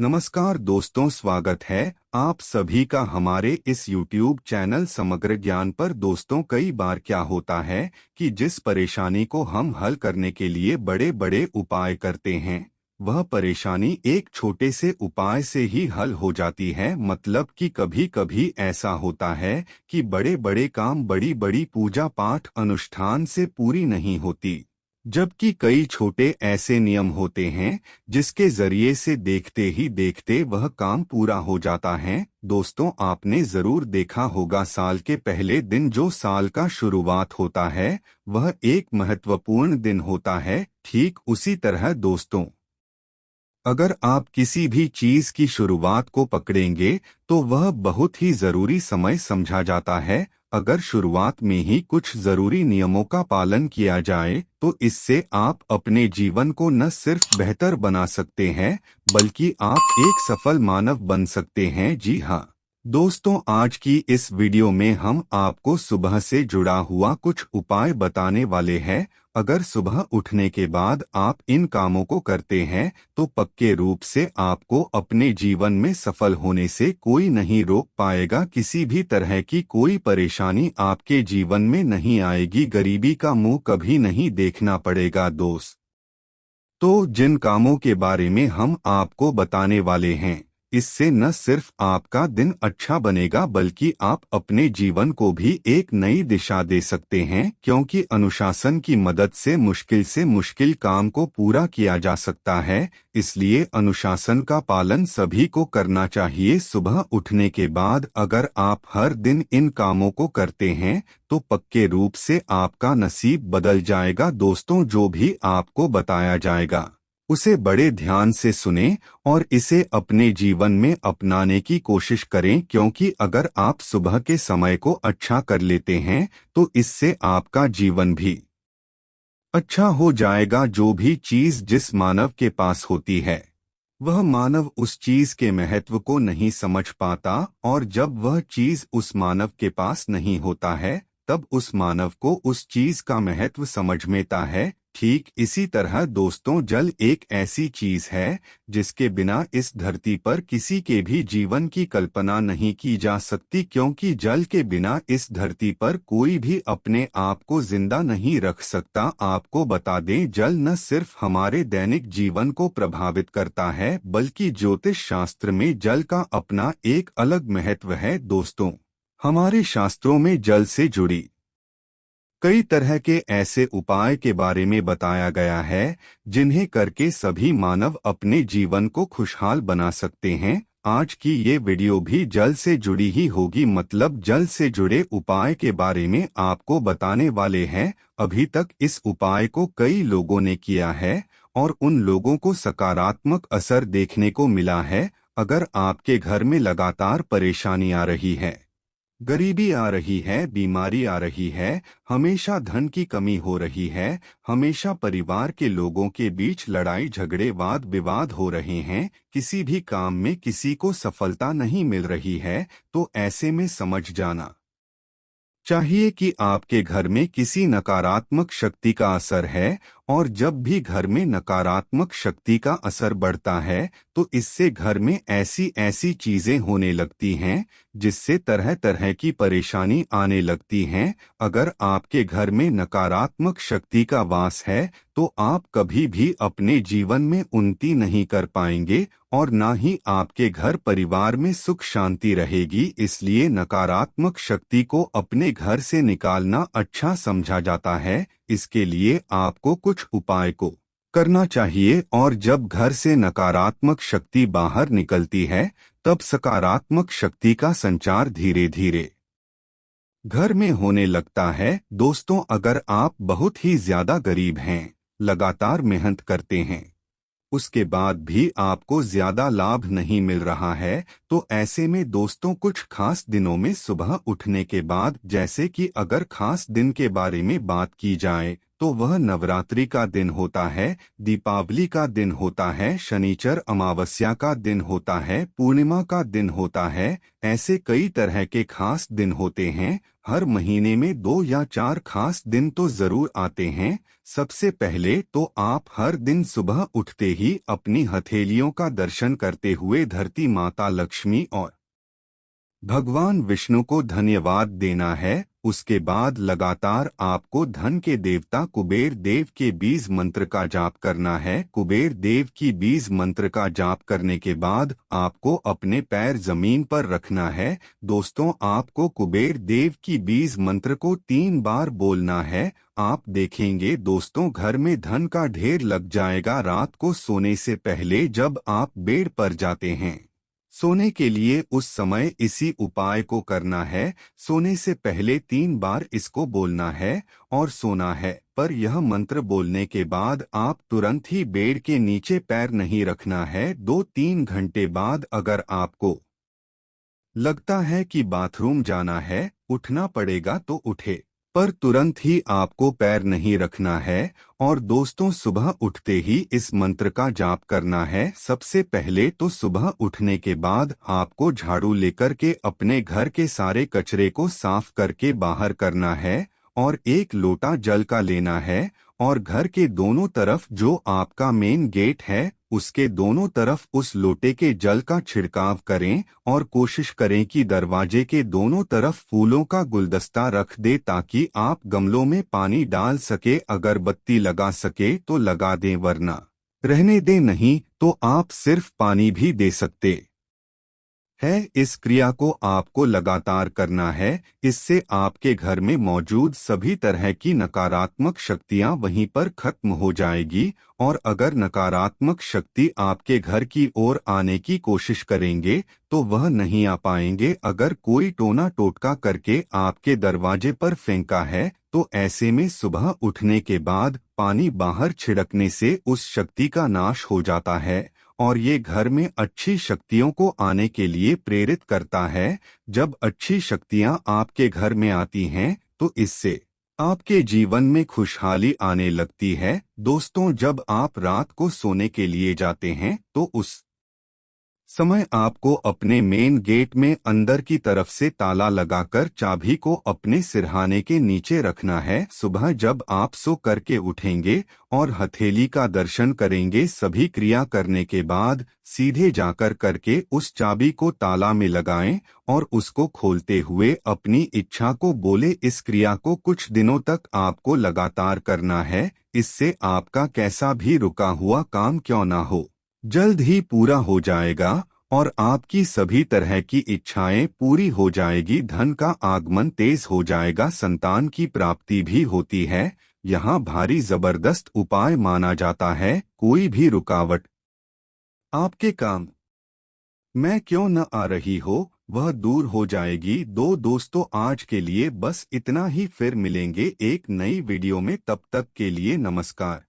नमस्कार दोस्तों, स्वागत है आप सभी का हमारे इस YouTube चैनल समग्र ज्ञान पर। दोस्तों, कई बार क्या होता है कि जिस परेशानी को हम हल करने के लिए बड़े बड़े उपाय करते हैं, वह परेशानी एक छोटे से उपाय से ही हल हो जाती है। मतलब कि कभी कभी ऐसा होता है कि बड़े बड़े काम बड़ी बड़ी पूजा पाठ अनुष्ठान से पूरी नहीं होती, जबकि कई छोटे ऐसे नियम होते हैं जिसके जरिए से देखते ही देखते वह काम पूरा हो जाता है। दोस्तों, आपने जरूर देखा होगा, साल के पहले दिन जो साल का शुरुआत होता है वह एक महत्वपूर्ण दिन होता है। ठीक उसी तरह दोस्तों, अगर आप किसी भी चीज की शुरुआत को पकड़ेंगे तो वह बहुत ही जरूरी समय समझा जाता है। अगर शुरुआत में ही कुछ जरूरी नियमों का पालन किया जाए तो इससे आप अपने जीवन को न सिर्फ बेहतर बना सकते हैं बल्कि आप एक सफल मानव बन सकते हैं। जी हाँ दोस्तों, आज की इस वीडियो में हम आपको सुबह से जुड़ा हुआ कुछ उपाय बताने वाले हैं। अगर सुबह उठने के बाद आप इन कामों को करते हैं तो पक्के रूप से आपको अपने जीवन में सफल होने से कोई नहीं रोक पाएगा। किसी भी तरह की कोई परेशानी आपके जीवन में नहीं आएगी, गरीबी का मुंह कभी नहीं देखना पड़ेगा। दोस्त, तो जिन कामों के बारे में हम आपको बताने वाले हैं, इससे न सिर्फ आपका दिन अच्छा बनेगा बल्कि आप अपने जीवन को भी एक नई दिशा दे सकते हैं, क्योंकि अनुशासन की मदद से मुश्किल काम को पूरा किया जा सकता है। इसलिए अनुशासन का पालन सभी को करना चाहिए। सुबह उठने के बाद अगर आप हर दिन इन कामों को करते हैं तो पक्के रूप से आपका नसीब बदल जाएगा। दोस्तों, जो भी आपको बताया जाएगा उसे बड़े ध्यान से सुनें और इसे अपने जीवन में अपनाने की कोशिश करें, क्योंकि अगर आप सुबह के समय को अच्छा कर लेते हैं तो इससे आपका जीवन भी अच्छा हो जाएगा। जो भी चीज जिस मानव के पास होती है वह मानव उस चीज के महत्व को नहीं समझ पाता, और जब वह चीज उस मानव के पास नहीं होता है तब उस मानव को उस चीज का महत्व समझ में आता है। ठीक इसी तरह दोस्तों, जल एक ऐसी चीज है जिसके बिना इस धरती पर किसी के भी जीवन की कल्पना नहीं की जा सकती, क्योंकि जल के बिना इस धरती पर कोई भी अपने आप को जिंदा नहीं रख सकता। आपको बता दें, जल न सिर्फ हमारे दैनिक जीवन को प्रभावित करता है बल्कि ज्योतिष शास्त्र में जल का अपना एक अलग महत्व है। दोस्तों, हमारे शास्त्रों में जल से जुड़ी कई तरह के ऐसे उपाय के बारे में बताया गया है जिन्हें करके सभी मानव अपने जीवन को खुशहाल बना सकते हैं। आज की ये वीडियो भी जल से जुड़ी ही होगी, मतलब जल से जुड़े उपाय के बारे में आपको बताने वाले हैं। अभी तक इस उपाय को कई लोगों ने किया है और उन लोगों को सकारात्मक असर देखने को मिला है। अगर आपके घर में लगातार परेशानी आ रही है, गरीबी आ रही है, बीमारी आ रही है, हमेशा धन की कमी हो रही है, हमेशा परिवार के लोगों के बीच लड़ाई झगड़े वाद विवाद हो रहे हैं, किसी भी काम में किसी को सफलता नहीं मिल रही है, तो ऐसे में समझ जाना चाहिए कि आपके घर में किसी नकारात्मक शक्ति का असर है। और जब भी घर में नकारात्मक शक्ति का असर बढ़ता है तो इससे घर में ऐसी ऐसी चीजें होने लगती हैं जिससे तरह तरह की परेशानी आने लगती हैं। अगर आपके घर में नकारात्मक शक्ति का वास है तो आप कभी भी अपने जीवन में उन्नति नहीं कर पाएंगे और ना ही आपके घर परिवार में सुख शांति रहेगी। इसलिए नकारात्मक शक्ति को अपने घर से निकालना अच्छा समझा जाता है। इसके लिए आपको कुछ उपाय को करना चाहिए, और जब घर से नकारात्मक शक्ति बाहर निकलती है तब सकारात्मक शक्ति का संचार धीरे धीरे घर में होने लगता है। दोस्तों, अगर आप बहुत ही ज्यादा गरीब हैं, लगातार मेहनत करते हैं, उसके बाद भी आपको ज्यादा लाभ नहीं मिल रहा है, तो ऐसे में दोस्तों कुछ खास दिनों में सुबह उठने के बाद, जैसे कि अगर खास दिन के बारे में बात की जाए तो वह नवरात्रि का दिन होता है, दीपावली का दिन होता है, शनिचर अमावस्या का दिन होता है, पूर्णिमा का दिन होता है। ऐसे कई तरह के खास दिन होते हैं। हर महीने में 2 या 4 खास दिन तो जरूर आते हैं। सबसे पहले तो आप हर दिन सुबह उठते ही अपनी हथेलियों का दर्शन करते हुए धरती माता लक्ष्मी और भगवान विष्णु को धन्यवाद देना है। उसके बाद लगातार आपको धन के देवता कुबेर देव के बीज मंत्र का जाप करना है। कुबेर देव की बीज मंत्र का जाप करने के बाद आपको अपने पैर जमीन पर रखना है। दोस्तों, आपको कुबेर देव की बीज मंत्र को 3 बार बोलना है। आप देखेंगे दोस्तों, घर में धन का ढेर लग जाएगा। रात को सोने से पहले जब आप बेड पर जाते हैं सोने के लिए, उस समय इसी उपाय को करना है। सोने से पहले 3 बार इसको बोलना है और सोना है। पर यह मंत्र बोलने के बाद आप तुरंत ही बेड के नीचे पैर नहीं रखना है। 2-3 घंटे बाद अगर आपको लगता है कि बाथरूम जाना है, उठना पड़ेगा तो उठे, पर तुरंत ही आपको पैर नहीं रखना है। और दोस्तों, सुबह उठते ही इस मंत्र का जाप करना है। सबसे पहले तो सुबह उठने के बाद आपको झाड़ू लेकर के अपने घर के सारे कचरे को साफ करके बाहर करना है और 1 लोटा जल का लेना है और घर के दोनों तरफ जो आपका मेन गेट है उसके दोनों तरफ उस लोटे के जल का छिड़काव करें और कोशिश करें कि दरवाजे के दोनों तरफ फूलों का गुलदस्ता रख दे ताकि आप गमलों में पानी डाल सके। अगर बत्ती लगा सके तो लगा दें, वरना रहने दें, नहीं तो आप सिर्फ पानी भी दे सकते है। इस क्रिया को आपको लगातार करना है। इससे आपके घर में मौजूद सभी तरह की नकारात्मक शक्तियां वहीं पर खत्म हो जाएगी। और अगर नकारात्मक शक्ति आपके घर की ओर आने की कोशिश करेंगे तो वह नहीं आ पाएंगे। अगर कोई टोना टोटका करके आपके दरवाजे पर फेंका है तो ऐसे में सुबह उठने के बाद पानी बाहर छिड़कने से उस शक्ति का नाश हो जाता है और ये घर में अच्छी शक्तियों को आने के लिए प्रेरित करता है। जब अच्छी शक्तियां आपके घर में आती हैं तो इससे आपके जीवन में खुशहाली आने लगती है। दोस्तों, जब आप रात को सोने के लिए जाते हैं तो उस समय आपको अपने मेन गेट में अंदर की तरफ से ताला लगाकर चाबी को अपने सिरहाने के नीचे रखना है। सुबह जब आप सो करके उठेंगे और हथेली का दर्शन करेंगे, सभी क्रिया करने के बाद सीधे जाकर करके उस चाबी को ताला में लगाएं और उसको खोलते हुए अपनी इच्छा को बोले। इस क्रिया को कुछ दिनों तक आपको लगातार करना है। इससे आपका कैसा भी रुका हुआ काम क्यों ना हो, जल्द ही पूरा हो जाएगा और आपकी सभी तरह की इच्छाएं पूरी हो जाएगी। धन का आगमन तेज हो जाएगा, संतान की प्राप्ति भी होती है। यहाँ भारी जबरदस्त उपाय माना जाता है। कोई भी रुकावट आपके काम में क्यों न आ रही हो, वह दूर हो जाएगी। दोस्तों, आज के लिए बस इतना ही। फिर मिलेंगे एक नई वीडियो में। तब तक के लिए नमस्कार।